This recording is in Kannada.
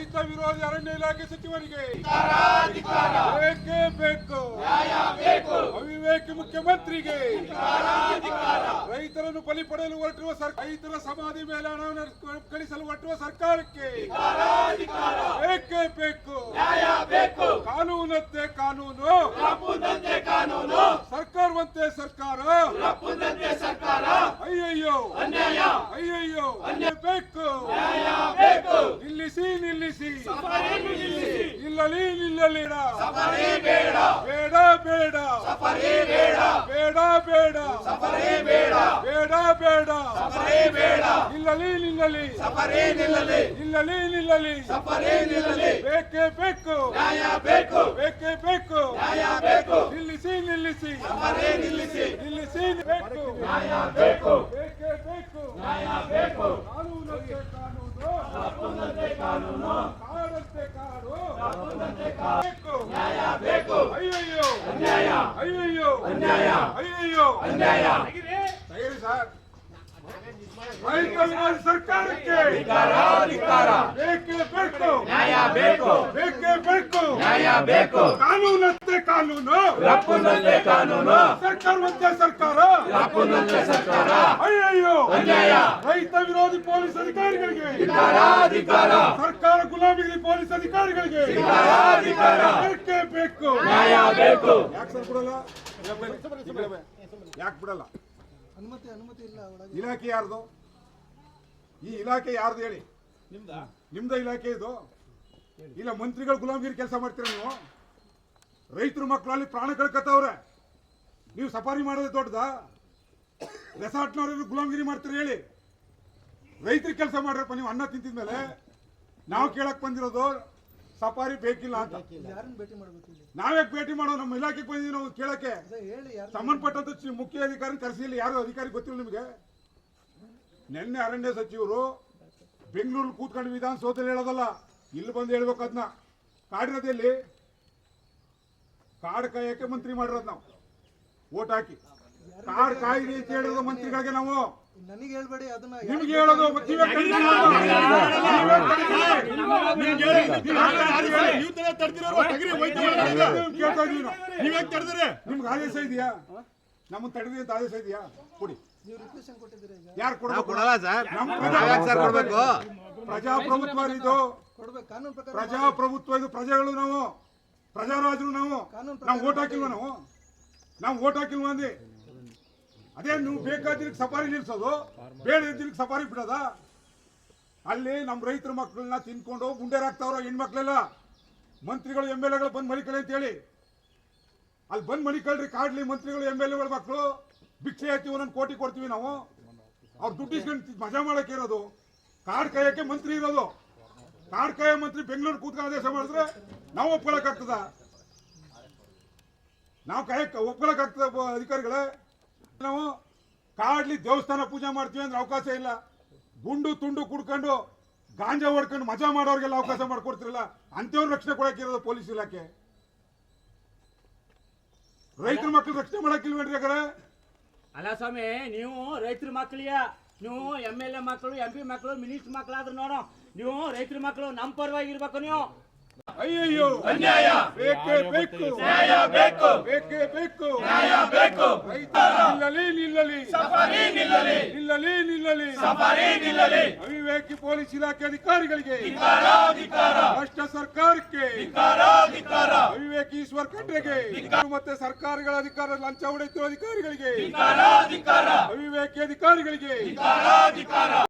ರೈತ ವಿರೋಧಿ ಅರಣ್ಯ ಇಲಾಖೆ ಸಚಿವರಿಗೆ ಬೇಕೇ ಬೇಕು, ಅವಿವೇಕಿ ಮುಖ್ಯಮಂತ್ರಿಗೆ ರೈತರನ್ನು ಬಲಿ ಪಡೆಯಲು ಹೊರಟಿರುವ ರೈತರ ಸಮಾಧಿ ಮೇಲೆ ಹಣವನ್ನು ಕಳಿಸಲು ಹೊರಟಿರುವ ಸರ್ಕಾರಕ್ಕೆ ಬೇಕೇ ಬೇಕು, ಕಾನೂನಂತೆ ಕಾನೂನು, ಸರ್ಕಾರವಂತೆ ಸರ್ಕಾರ, ಅಯ್ಯಯ್ಯೋ ಅಯ್ಯಯ್ಯೋ ಬೇಕು, ನಿಲ್ಲಿಸಿ ನಿಲ್ಲಿಸಿ, ನಿಲ್ಲಲಿ ನಿಲ್ಲಲಿ, ಬೇಡ ಬೇಡ ಬೇಡ ಬೇಡ ಬೇಡ ಬೇಡ, ನಿಲ್ಲಲಿ ನಿಲ್ಲಲಿ, ನಿಲ್ಲಲಿ ನಿಲ್ಲಲಿ, ಬೇಕೇ ಬೇಕು, ಬೇಕೇ ಬೇಕು, ನಿಲ್ಲಿಸಿ ನಿಲ್ಲಿಸಿ, ನಿಲ್ಲಿಸಿ ಬೇಕು, ಬೇಕೇ ಬೇಕು, ಕಾನೂನು, ಕಾಡಂತೆ ಕಾಡು, ಬೇಕು, ಅಯ್ಯಯ್ಯೋ ಸರಿ ಸರ್, ರೈತ ವಿರೋಧಿ ಸರ್ಕಾರಕ್ಕೆ ಬೇಕೇ ಬೇಕು, ಕಾನೂನಂತೆ ಕಾನೂನು, ಸರ್ಕಾರವಂತೆ ಸರ್ಕಾರ, ಅಯ್ಯಯ್ಯೋ ರೈತ ವಿರೋಧಿ ಪೊಲೀಸ್ ಅಧಿಕಾರಿಗಳಿಗೆ, ಸರ್ಕಾರ ಗುಲಾಮಿಗಿರಿ ಪೊಲೀಸ್ ಅಧಿಕಾರಿಗಳಿಗೆ ಬೇಕೇ ಬೇಕು, ಯಾಕೆ ಸರ್ ಬಿಡಲ್ಲ, ಯಾಕೆ ಬಿಡಲ್ಲ? ಅನುಮತಿ ಇಲ್ಲ. ಇಲಾಖೆ ಯಾರ್ದು? ಈ ಇಲಾಖೆ ಯಾರ್ದು ಹೇಳಿ? ನಿಮ್ದ ಇಲಾಖೆ ಇದು? ಇಲ್ಲ ಮಂತ್ರಿಗಳು ಗುಲಾಮಗಿರಿ ಕೆಲಸ ಮಾಡ್ತೀರ ನೀವು? ರೈತರು ಮಕ್ಕಳಲ್ಲಿ ಪ್ರಾಣ ಕಳ್ಕತ್ತವ್ರೆ, ನೀವು ಸಫಾರಿ ಮಾಡೋದೇ ದೊಡ್ಡದ? ರೆಸಾರ್ಟ್ನವ್ರು ಗುಲಾಮಗಿರಿ ಮಾಡ್ತೀರಿ ಹೇಳಿ? ರೈತರಿಗೆ ಕೆಲಸ ಮಾಡ್ರಪ್ಪ ನೀವು. ಅನ್ನ ತಿಂತಿದ್ಮೇಲೆ ನಾವು ಕೇಳಕ್ ಬಂದಿರೋದು ಸಫಾರಿ ಬೇಕಿಲ್ಲ ಅಂತ. ನಾವ್ಯಾಕೆ ಭೇಟಿ ಮಾಡೋ? ನಮ್ಮ ಇಲಾಖೆಗೆ ಬಂದಿದ್ದೀವಿ ನಾವು ಕೇಳಕ್ಕೆ. ಸಂಬಂಧಪಟ್ಟಂತ ಮುಖ್ಯ ಅಧಿಕಾರಿ ಕರೆಸಿಲ್ಲ, ಯಾರು ಅಧಿಕಾರಿ ಗೊತ್ತಿಲ್ಲ ನಿಮಗೆ? ನಿನ್ನೆ ಅರಣ್ಯ ಸಚಿವರು ಬೆಂಗಳೂರಲ್ಲಿ ಕೂತ್ಕೊಂಡು ವಿಧಾನಸೌಧದಲ್ಲಿ ಹೇಳೋದಲ್ಲ, ಇಲ್ಲಿ ಬಂದು ಹೇಳ್ಬೇಕು. ಅದನ್ನ ಕಾಡಿರೋದಲ್ಲಿ ಕಾಡು ಕಾಯಕ್ಕೆ ಮಂತ್ರಿ ಮಾಡಿರೋದು ನಾವು, ಓಟ್ ಹಾಕಿ ಕಾಡು ಕಾಯಿರಿ ಅಂತ ಹೇಳಿರೋದು ಮಂತ್ರಿಗಳಿಗೆ. ನಾವು ನನಗೆ ಹೇಳ್ಬೇಡಿ, ಅದನ್ನ ನಿಮ್ಗೆ ಹೇಳೋದು. ನಿಮ್ಗೆ ಆದೇಶ ಇದೆಯಾ? ನಮ್ಮನ್ನು ತಡೆದಿ ಅಂತ ಆದೇಶ ಇದೆಯಾ? ಕೊಡಿ. ಯಾರು ಕೊಡಲ್ಲ ಸರ್? ಪ್ರಜಾಪ್ರಭುತ್ವ ಇದು, ಪ್ರಜಾಪ್ರಭುತ್ವ ಇದು. ಪ್ರಜೆಗಳು ನಾವು, ಪ್ರಜಾರಾಜರು ನಾವು. ನಾವು ಓಟ್ ಹಾಕಿಲ್ವ? ನಾವು ಓಟ್ ಹಾಕಿಲ್ವ ಅಂದಿ? ಅದೇ ನೀವು ಬೇಕಾದ್ರೆ ಸಫಾರಿ ನಿಲ್ಸೋದು, ಬೇಡ ಇದ್ರಿಗೆ ಸಫಾರಿ ಬಿಡೋದ? ಅಲ್ಲಿ ನಮ್ಮ ರೈತರ ಮಕ್ಕಳನ್ನ ತಿನ್ಕೊಂಡು ಗುಂಡೇರಾಗ್ತಾವ್ರ ಹೆಣ್ಮಕ್ಳೆಲ್ಲ. ಮಂತ್ರಿಗಳು ಎಮ್ ಎಲ್ ಎಗಳು ಬಂದು ಮಲಿಕಳಿ ಅಂತ ಹೇಳಿ ಅಲ್ಲಿ ಬಂದು ಮಲಿಕಳ್ರಿ. ಕಾಡ್ಲಿ ಮಂತ್ರಿಗಳು ಎಮ್ ಎಲ್ ಎಗಳ ಮಕ್ಕಳು ಭಿಕ್ಷೆ ಹಾಕ್ತೀವಿ, ಒಂದೊಂದು ಕೋಟಿ ಕೊಡ್ತೀವಿ ನಾವು. ಅವ್ರು ದುಡ್ಡು ಇಸ್ಕೊಂಡು ಮಜಾ ಮಾಡಕ್ಕೆ ಇರೋದು. ಕಾಡ್ ಕಾಯಕ್ಕೆ ಮಂತ್ರಿ ಇರೋದು. ಕಾಡ್ ಕಾಯ ಮಂತ್ರಿ ಬೆಂಗಳೂರು ಕೂತ್ಕೊಂಡು ಆದೇಶ ಮಾಡಿದ್ರೆ ನಾವು ಒಪ್ಕೊಳಕ್ಕಾಗ್ತದ? ನಾವು ಕಾಯಕ್ಕೆ ಒಪ್ಕೊಳಕ್ಕಾಗ್ತದ? ಅಧಿಕಾರಿಗಳೇ, ನಾವು ಕಾಡ್ಲಿ ದೇವಸ್ಥಾನ ಪೂಜೆ ಮಾಡ್ತೀವಿ ಅಂದ್ರೆ ಅವಕಾಶ ಇಲ್ಲ. ಗುಂಡು ತುಂಡು ಕುಡ್ಕೊಂಡು ಗಾಂಜಾ ಹೊಡ್ಕೊಂಡು ಮಜಾ ಮಾಡೋರಿಗೆಲ್ಲ ಅವಕಾಶ ಮಾಡ್ಕೊಡ್ತಿರಲ್ಲ, ಅಂತವ್ರು ರಕ್ಷಣೆ ಕೊಡಕ್ಕಿರೋದು ಪೊಲೀಸ್ ಇಲಾಖೆ. ರೈತರ ಮಕ್ಕಳು ರಕ್ಷಣೆ ಮಾಡಕ್ಕಿಲ್ವೇನ್ರಿ? ಯಾಕಂದ್ರೆ ಅಲ್ಲ ಸ್ವಾಮಿ, ನೀವು ರೈತರ ಮಕ್ಕಳಿಗೆ ನೀವು ಎಮ್ ಎಲ್ ಎ ಮಕ್ಕಳು, ಎಂ ಪಿ ಮಕ್ಕಳು, ಮಿನಿಸ್ಟರ್ ಮಕ್ಕಳಾದ್ರೂ ನೋಡೋ, ನೀವು ರೈತರ ಮಕ್ಕಳು ನಮ್ಮ ಪರವಾಗಿ ಇರ್ಬೇಕು. ನೀವು ಅಯ್ಯಯ್ಯೋ ಅನ್ಯಾಯ, ಬೇಕೇ ಬೇಕು, ನ್ಯಾಯ ಬೇಕು, ಬೇಕೇ ಬೇಕು, ನ್ಯಾಯ ಬೇಕು. ನಿಲ್ಲಲಿ ನಿಲ್ಲಲಿ, ಸಫಾರಿ ನಿಲ್ಲಲಿ, ನಿಲ್ಲಲಿ ನಿಲ್ಲಲಿ, ಸಫಾರಿ ನಿಲ್ಲಲಿ. ಅವಿವೇಕಿ ಪೊಲೀಸ್ ಇಲಾಖೆ ಅಧಿಕಾರಿಗಳಿಗೆ ರಾಷ್ಟ್ರ ಸರ್ಕಾರಕ್ಕೆ, ಅವಿವೇಕಿ ಈಶ್ವರ್ ಖಂಡ್ರೆಗೆ ಮತ್ತೆ ಸರ್ಕಾರಗಳ ಅಧಿಕಾರ ಲಂಚ ಹೊಡೆಯುತ್ತಿರುವ ಅಧಿಕಾರಿಗಳಿಗೆ, ಅವಿವೇಕಿ ಅಧಿಕಾರಿಗಳಿಗೆ